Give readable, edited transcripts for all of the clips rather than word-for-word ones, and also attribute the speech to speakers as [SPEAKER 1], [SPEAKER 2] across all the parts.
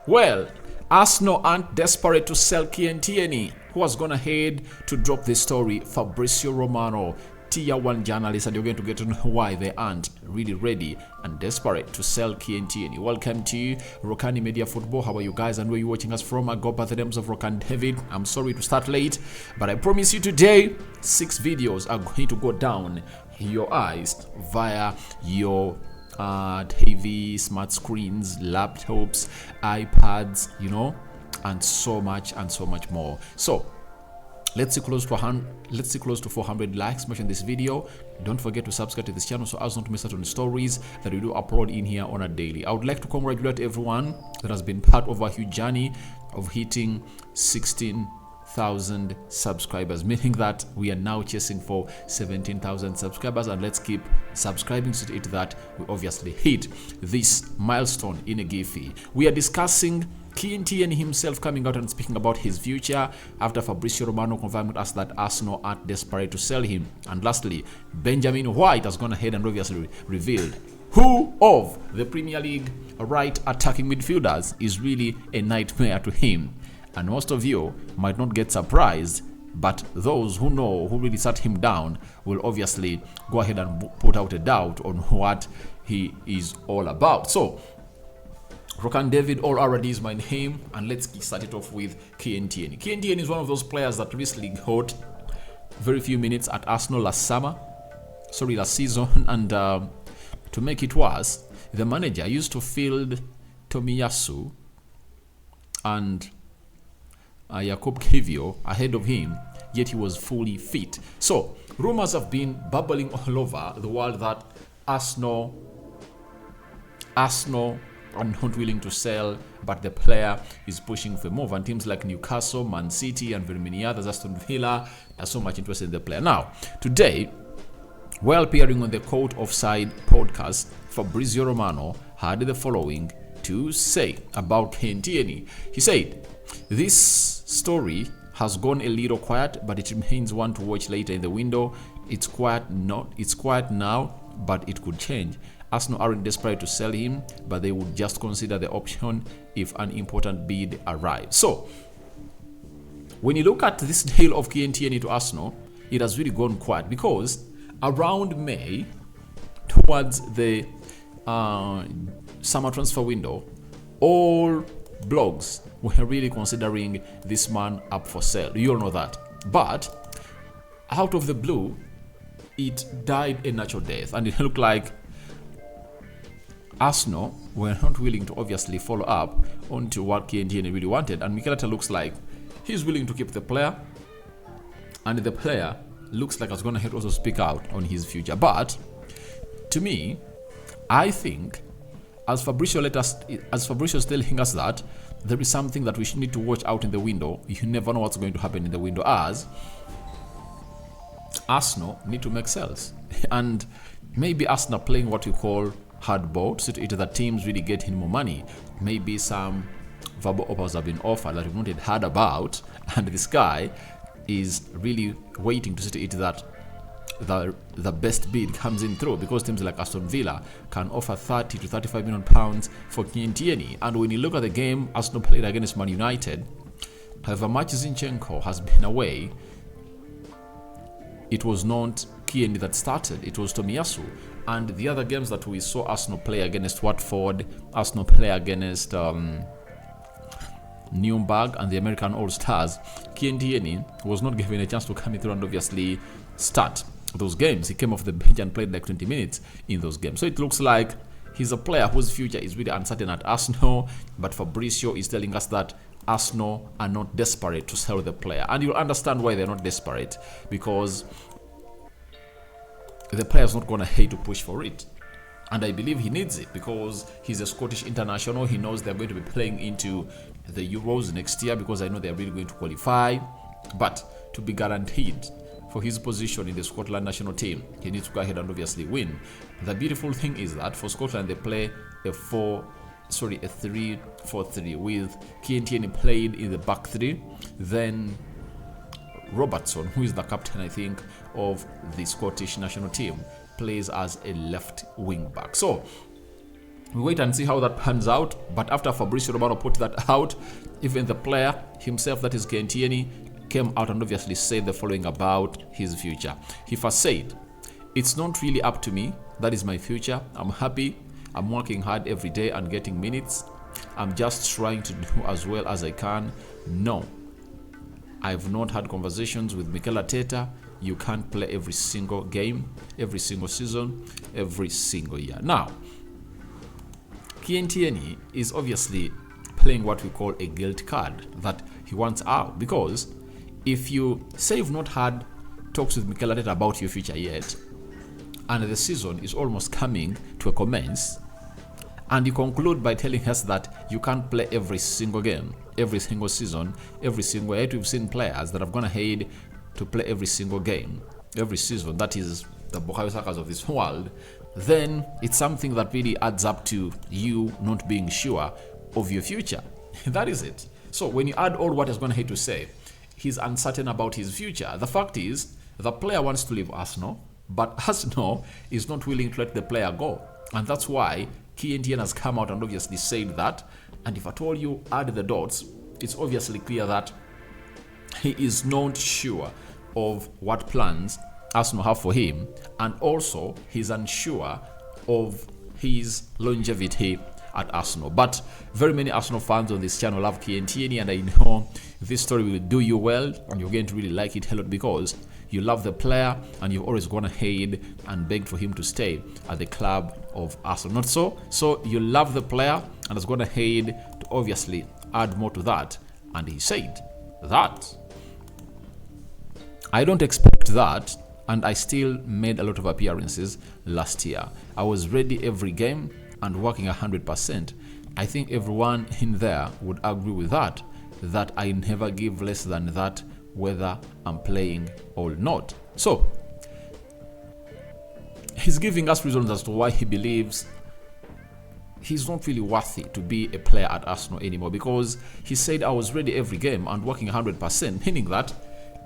[SPEAKER 1] Well, Arsenal aren't desperate to sell Kieran Tierney, who has gone ahead to drop this story. Fabrizio Romano, Tier 1 journalist, and you're going to get to know why they aren't really ready and desperate to sell Kieran Tierney. Welcome to Rokani Media Football. How are you guys and where are you watching us from? I go by the names of Rokani David. I'm sorry to start late, but I promise you today, 6 videos are going to go down your eyes via your TV, smart screens, laptops, iPads, and so much more. So let's see close to 400 likes mentioned this video. Don't forget to subscribe to this channel so as not to miss out on the stories that we do upload in here on a daily. I would like to congratulate everyone that has been part of our huge journey of hitting 16,000 subscribers, meaning that we are now chasing for 17,000 subscribers, and let's keep subscribing so that we obviously hit this milestone in a jiffy. We are discussing Kieran Tierney himself coming out and speaking about his future after Fabrizio Romano confirmed with us that Arsenal aren't desperate to sell him. And lastly, Benjamin White has gone ahead and obviously revealed who of the Premier League right attacking midfielders is really a nightmare to him. And most of you might not get surprised, but those who know, who really sat him down, will obviously go ahead and put out a doubt on what he is all about. So Rokani David already is my name, and let's start it off with Kieran Tierney. Kieran Tierney is one of those players that recently got very few minutes at Arsenal last season, and to make it worse, the manager used to field Tomiyasu and Jakub Kiwior ahead of him, yet he was fully fit. So rumors have been bubbling all over the world that Arsenal are not willing to sell, but the player is pushing for move, and teams like Newcastle, Man City, and very many others, Aston Villa, are so much interested in the player. Now, today, while appearing on the Court Offside podcast, Fabrizio Romano had the following to say about Kieran Tierney. He said, "This story has gone a little quiet, but it remains one to watch later in the window. It's quiet now, but it could change. Arsenal aren't desperate to sell him, but they would just consider the option if an important bid arrives." So, when you look at this deal of Kieran Tierney to Arsenal, it has really gone quiet, because around May, towards the summer transfer window, all blogs were really considering this man up for sale. You all know that. But out of the blue, it died a natural death, and it looked like Arsenal were not willing to obviously follow up onto what Kieran Tierney really wanted, and Mikel Arteta looks like he's willing to keep the player, and the player looks like he's going to also speak out on his future. But to me, I think as Fabrizio is telling us that there is something that we should need to watch out in the window. You never know what's going to happen in the window, as Arsenal need to make sales, and maybe Arsenal playing what you call hardball, so to that teams really getting more money. Maybe some verbal offers have been offered that we've not yet heard about, and this guy is really waiting to see to it that the best bid comes in through, because teams like Aston Villa can offer 30 to 35 million pounds for Kieran Tierney. And when you look at the game Arsenal played against Man United, however much Zinchenko has been away, it was not Tierney that started, it was Tomiyasu. And the other games that we saw Arsenal play against Watford, Arsenal play against Nuremberg and the American All-Stars, Kieran Tierney was not given a chance to come in through and obviously start those games. He came off the bench and played like 20 minutes in those games. So it looks like he's a player whose future is really uncertain at Arsenal, but Fabrizio is telling us that Arsenal are not desperate to sell the player. And you'll understand why they're not desperate, because the player's not going to hate to push for it. And I believe he needs it, because he's a Scottish international. He knows they're going to be playing into the Euros next year, because I know they're really going to qualify. But to be guaranteed for his position in the Scotland national team, he needs to go ahead and obviously win. The beautiful thing is that for Scotland, they play a 3-4-3 with Kieran Tierney played in the back three. Then Robertson, who is the captain, I think, of the Scottish national team, plays as a left wing back. So We wait and see how that pans out. But after Fabrizio Romano put that out, even the player himself, that is Kieran Tierney, came out and obviously said the following about his future. He first said, "It's not really up to me. That is my future. I'm happy. I'm working hard every day and getting minutes. I'm just trying to do as well as I can. No, I've not had conversations with Mikel Arteta. You can't play every single game, every single season, every single year." Now, Kieran Tierney is obviously playing what we call a guilt card, that he wants out. Because if you say you've not had talks with Mikel Arteta about your future yet, and the season is almost coming to a commence, and you conclude by telling us that you can't play every single game, every single season, every single year. We've seen players that have gone ahead to play every single game, every season, that is the Bukayo Sakas of this world, then it's something that really adds up to you not being sure of your future. That is it. So when you add all what he's gone ahead to say, he's uncertain about his future. The fact is, the player wants to leave Arsenal, but Arsenal is not willing to let the player go. And that's why Kieran Tierney has come out and obviously said that. And if at all you add the dots, it's obviously clear that he is not sure of what plans Arsenal have for him, and also he's unsure of his longevity at Arsenal. But very many Arsenal fans on this channel love Kieran Tierney, and I know this story will do you well, and you're going to really like it a lot because you love the player and you've always gone ahead and begged for him to stay at the club of Arsenal. Not so? So you love the player and has gone ahead to obviously add more to that, and he said that I don't expect that, and I still made a lot of appearances last year. I was ready every game and working 100%. I think everyone in there would agree with that, that I never give less than that whether I'm playing or not. So he's giving us reasons as to why he believes he's not really worthy to be a player at Arsenal anymore, because he said I was ready every game and working 100%, meaning that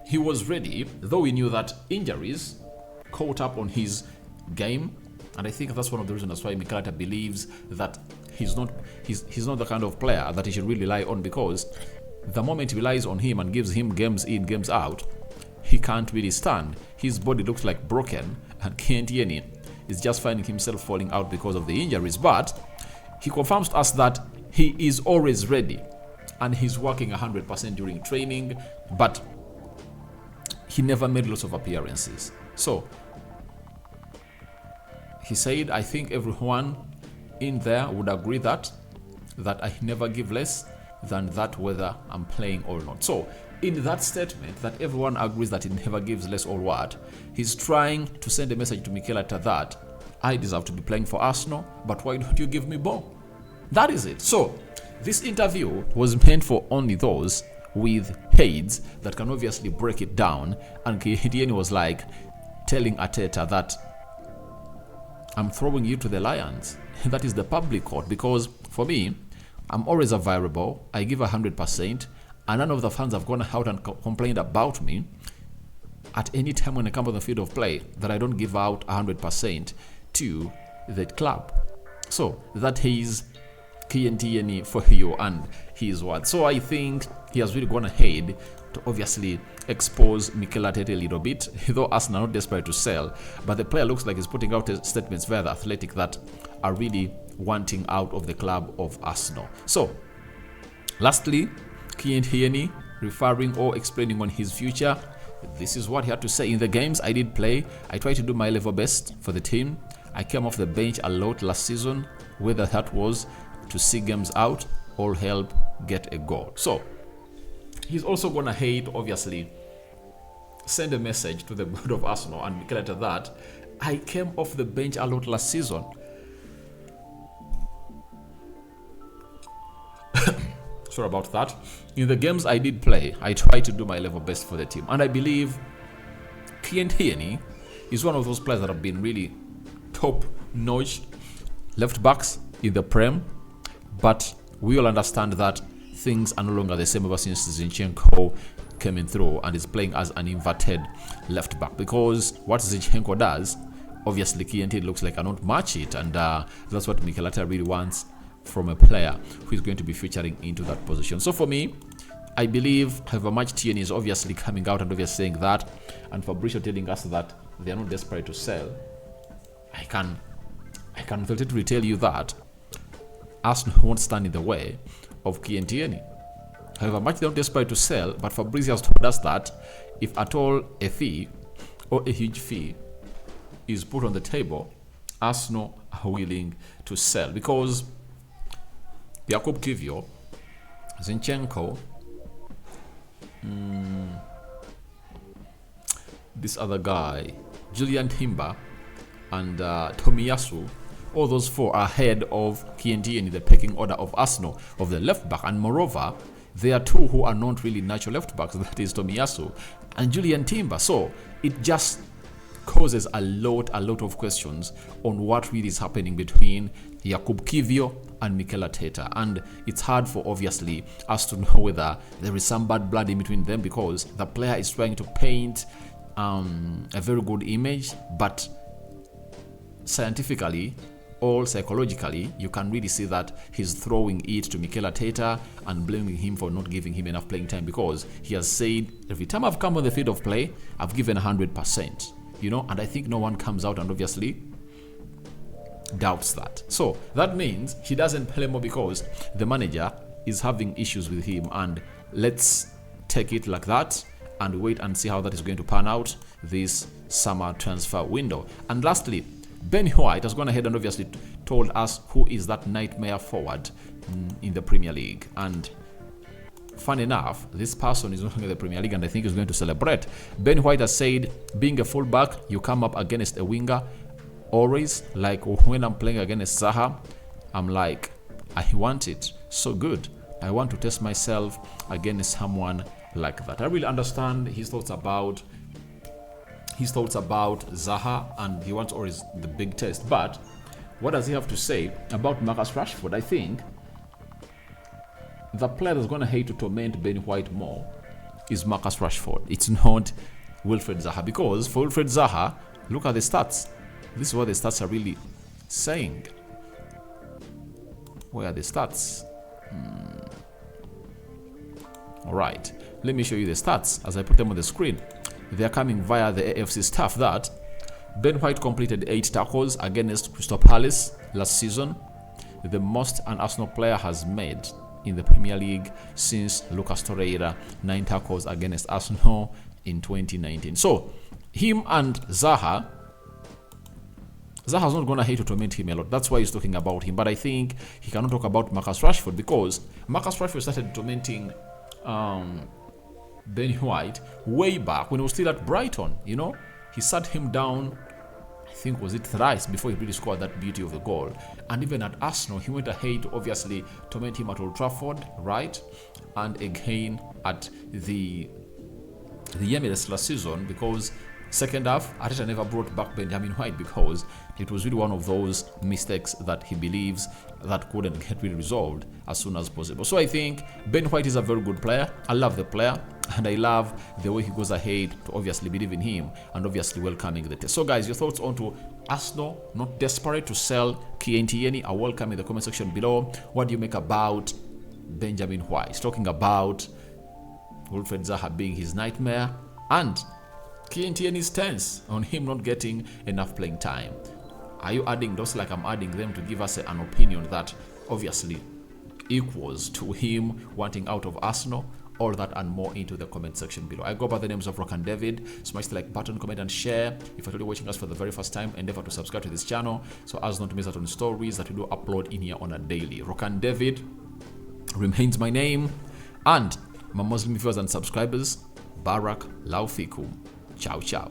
[SPEAKER 1] he was ready, though we knew that injuries caught up on his game. And I think that's one of the reasons why Mikel Arteta believes that he's not the kind of player that he should really rely on, because the moment he relies on him and gives him games in, games out, he can't really stand. His body looks like broken, and Kieran Tierney is just finding himself falling out because of the injuries. But he confirms to us that he is always ready and he's working 100% during training, but he never made lots of appearances. So he said, I think everyone in there would agree that I never give less than that whether I'm playing or not. So in that statement that everyone agrees that he never gives less or what, he's trying to send a message to Mikel Arteta that I deserve to be playing for Arsenal, but why don't you give me more? That is it. So this interview was meant for only those with heads that can obviously break it down, and Kieran Tierney was like telling Arteta that I'm throwing you to the lions. That is the public court, because for me, I'm always a variable. I give 100%, and none of the fans have gone out and complained about me at any time when I come on the field of play that I don't give out 100% to the club. So that is Kieran Tierney for you and his word. So I think he has really gone ahead to obviously expose Mikel Arteta a little bit, though Arsenal are not desperate to sell, but the player looks like he's putting out statements via the Athletic that are really wanting out of the club of Arsenal. So lastly, Kieran Tierney referring or explaining on his future, this is what he had to say: in the games I did play, I tried to do my level best for the team. I came off the bench a lot last season, whether that was to see games out or help get a goal. So he's also going to hate, obviously, send a message to the board of Arsenal and Mikel Arteta that I came off the bench a lot last season. Sorry about that. In the games I did play, I tried to do my level best for the team. And I believe Kieran Tierney is one of those players that have been really top-notch left backs in the Prem. But we all understand that things are no longer the same ever since Zinchenko came in through and is playing as an inverted left back. Because what Zinchenko does obviously Kieran Tierney looks like cannot match it, and that's what Mikel Arteta really wants from a player who is going to be featuring into that position. So for me, I believe however much Tierney is obviously coming out and obviously saying that, and Fabrizio telling us that they are not desperate to sell, I can authoritatively tell you that Arsenal won't stand in the way of Kieran Tierney. However much they're not desperate to sell, but Fabrizio has told us that if at all a fee or a huge fee is put on the table, Arsenal are willing to sell, because Jakub Kiwior, Zinchenko, this other guy, Julian Timber, and Tomiyasu, all those four are ahead of Kieran Tierney in the pecking order of Arsenal of the left back. And moreover, there are two who are not really natural left backs, that is Tomiyasu and Julian Timber. So it just causes a lot of questions on what really is happening between Jakub Kiwior and Mikel Arteta, and it's hard for obviously us to know whether there is some bad blood in between them, because the player is trying to paint a very good image, but scientifically or psychologically, you can really see that he's throwing it to Mikel Arteta and blaming him for not giving him enough playing time, because he has said, every time I've come on the field of play, I've given 100%, and I think no one comes out and obviously doubts that. So that means he doesn't play more because the manager is having issues with him, and let's take it like that and wait and see how that is going to pan out this summer transfer window. And lastly, Ben White has gone ahead and obviously told us who is that nightmare forward in the Premier League. And fun enough, this person is not in the Premier League, and I think he's going to celebrate. Ben White has said, being a fullback, you come up against a winger. Always, like when I'm playing against Zaha, I'm like, I want it so good. I want to test myself against someone like that. I really understand his thoughts about Zaha, and he wants always the big test. But what does he have to say about Marcus Rashford? I think the player that's going to hate to torment Ben White more is Marcus Rashford. It's not Wilfred Zaha, because for Wilfred Zaha, look at the stats. This is what the stats are really saying. Where are the stats? All right, let me show you the stats as I put them on the screen. They are coming via the AFC staff that Ben White completed 8 tackles against Crystal Palace last season, the most an Arsenal player has made in the Premier League since Lucas Torreira, 9 tackles against Arsenal in 2019. So him and Zaha's not going to hate to torment him a lot. That's why he's talking about him. But I think he cannot talk about Marcus Rashford, because Marcus Rashford started tormenting Ben White way back when he was still at Brighton. He sat him down, I think was it thrice, before he really scored that beauty of the goal. And even at Arsenal, he went ahead to obviously torment him at Old Trafford, right? And again at the Emirates last season, because second half, Arteta never brought back Benjamin White, because it was really one of those mistakes that he believes that couldn't get really resolved as soon as possible. So I think Ben White is a very good player. I love the player, and I love the way he goes ahead to obviously believe in him and obviously welcoming the test. So guys, your thoughts on to Arsenal not desperate to sell Kieran Tierney are welcome in the comment section below. What do you make about Benjamin White? He's talking about Wilfred Zaha being his nightmare, and Kieran Tierney's tense on him not getting enough playing time. Are you adding those like I'm adding them to give us an opinion that obviously equals to him wanting out of Arsenal? All that and more into the comment section below. I go by the names of Rokani David. Smash the like button, comment and share. If you're watching us for the very first time, endeavor to subscribe to this channel so as not to miss out on stories that we do upload in here on a daily. Rokani David remains my name, and my Muslim viewers and subscribers, Barak Laufikum. Ciao, ciao.